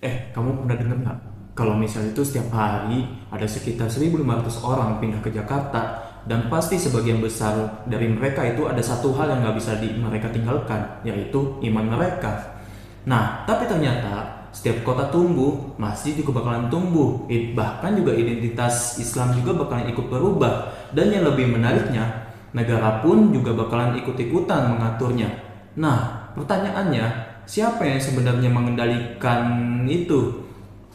Kamu pernah dengar nggak? Kalau misalnya itu setiap hari ada sekitar 1.500 orang pindah ke Jakarta, dan pasti sebagian besar dari mereka itu ada satu hal yang nggak bisa mereka tinggalkan, yaitu iman mereka. Nah, tapi ternyata setiap kota tumbuh, masjid juga bakalan tumbuh. Bahkan juga identitas Islam juga bakalan ikut berubah. Dan yang lebih menariknya, negara pun juga bakalan ikut-ikutan mengaturnya. Nah, pertanyaannya, siapa yang sebenarnya mengendalikan itu?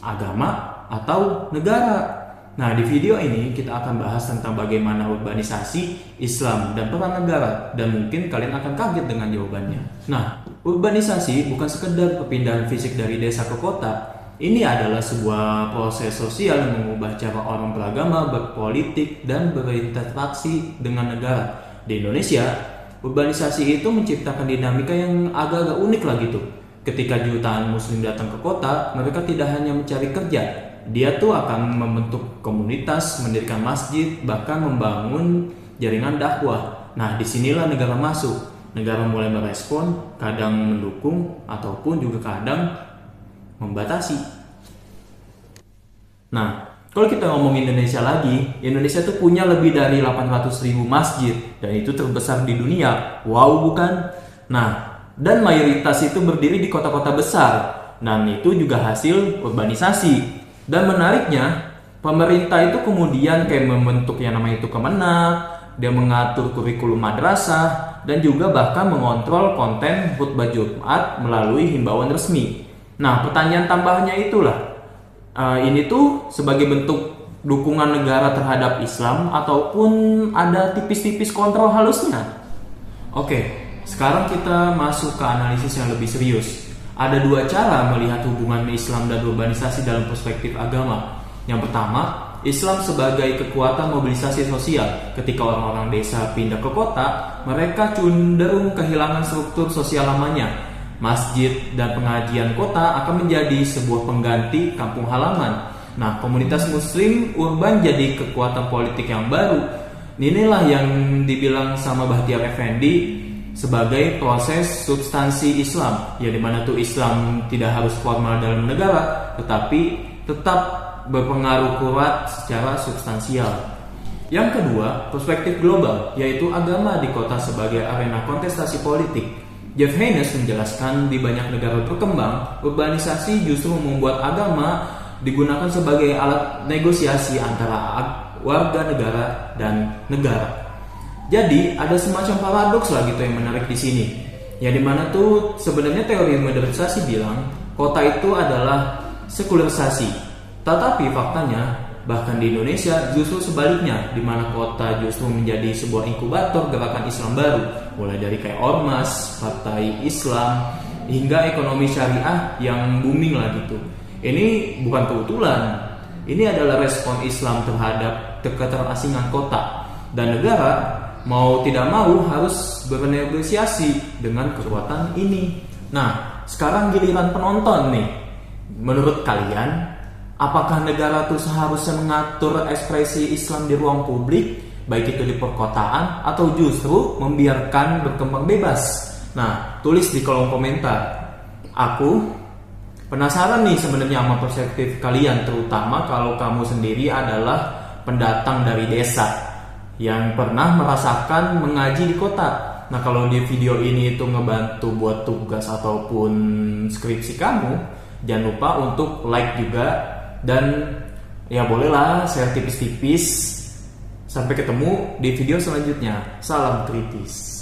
Agama atau negara? Nah, di video ini kita akan bahas tentang bagaimana urbanisasi, Islam, dan peran negara. Dan mungkin kalian akan kaget dengan jawabannya. Nah, urbanisasi bukan sekedar perpindahan fisik dari desa ke kota. Ini adalah sebuah proses sosial yang mengubah cara orang beragama, berpolitik, dan berinteraksi dengan negara. Di Indonesia, urbanisasi itu menciptakan dinamika yang agak-agak unik lah gitu. Ketika jutaan muslim datang ke kota, mereka tidak hanya mencari kerja. Dia tuh akan membentuk komunitas, mendirikan masjid, bahkan membangun jaringan dakwah. Nah, disinilah negara masuk. Negara mulai merespon, kadang mendukung, ataupun juga kadang membatasi. Nah, kalau kita ngomong Indonesia lagi, Indonesia tuh punya lebih dari 800.000 masjid, dan itu terbesar di dunia. Wow, bukan? Nah, dan mayoritas itu berdiri di kota-kota besar, dan itu juga hasil urbanisasi. Dan menariknya, pemerintah itu kemudian kayak membentuk yang namanya itu Kemenak, dia mengatur kurikulum madrasah, dan juga bahkan mengontrol konten khutbah Jumat melalui himbauan resmi. Nah, pertanyaan tambahnya itulah, ini tuh sebagai bentuk dukungan negara terhadap Islam ataupun ada tipis-tipis kontrol halusnya? Oke, sekarang kita masuk ke analisis yang lebih serius. Ada dua cara melihat hubungan Islam dan urbanisasi dalam perspektif agama. Yang pertama, Islam sebagai kekuatan mobilisasi sosial. Ketika orang-orang desa pindah ke kota, mereka cenderung kehilangan struktur sosial lamanya. Masjid dan pengajian kota akan menjadi sebuah pengganti kampung halaman. Nah, komunitas muslim urban jadi kekuatan politik yang baru. Inilah yang dibilang sama Bahtiar Effendi sebagai proses substansi Islam, ya dimana tuh Islam tidak harus formal dalam negara, tetapi tetap berpengaruh kuat secara substansial. Yang kedua, perspektif global, yaitu agama di kota sebagai arena kontestasi politik. Jeff Haynes menjelaskan di banyak negara berkembang, urbanisasi justru membuat agama digunakan sebagai alat negosiasi antara warga negara dan negara. Jadi ada semacam paradoks lah gitu yang menarik di sini. Yang dimana tuh sebenarnya teori modernisasi bilang kota itu adalah sekularisasi. Tetapi faktanya bahkan di Indonesia justru sebaliknya, dimana kota justru menjadi sebuah inkubator gerakan Islam baru, mulai dari kayak Ormas, Partai Islam, hingga ekonomi syariah yang booming lah gitu. Ini bukan kebetulan. Ini adalah respon Islam terhadap keterlasingan kota, dan negara mau tidak mau harus bernegosiasi dengan kekuatan ini. Nah, sekarang giliran penonton nih. Menurut kalian, apakah negara itu seharusnya mengatur ekspresi Islam di ruang publik, baik itu di perkotaan, atau justru membiarkan berkembang bebas? Nah, tulis di kolom komentar. Aku penasaran nih sebenarnya sama perspektif kalian, terutama kalau kamu sendiri adalah pendatang dari desa yang pernah merasakan mengaji di kota. Nah, kalau di video ini itu ngebantu buat tugas ataupun skripsi kamu, jangan lupa untuk like juga, dan ya bolehlah share tipis-tipis. Sampai ketemu di video selanjutnya. Salam kritis.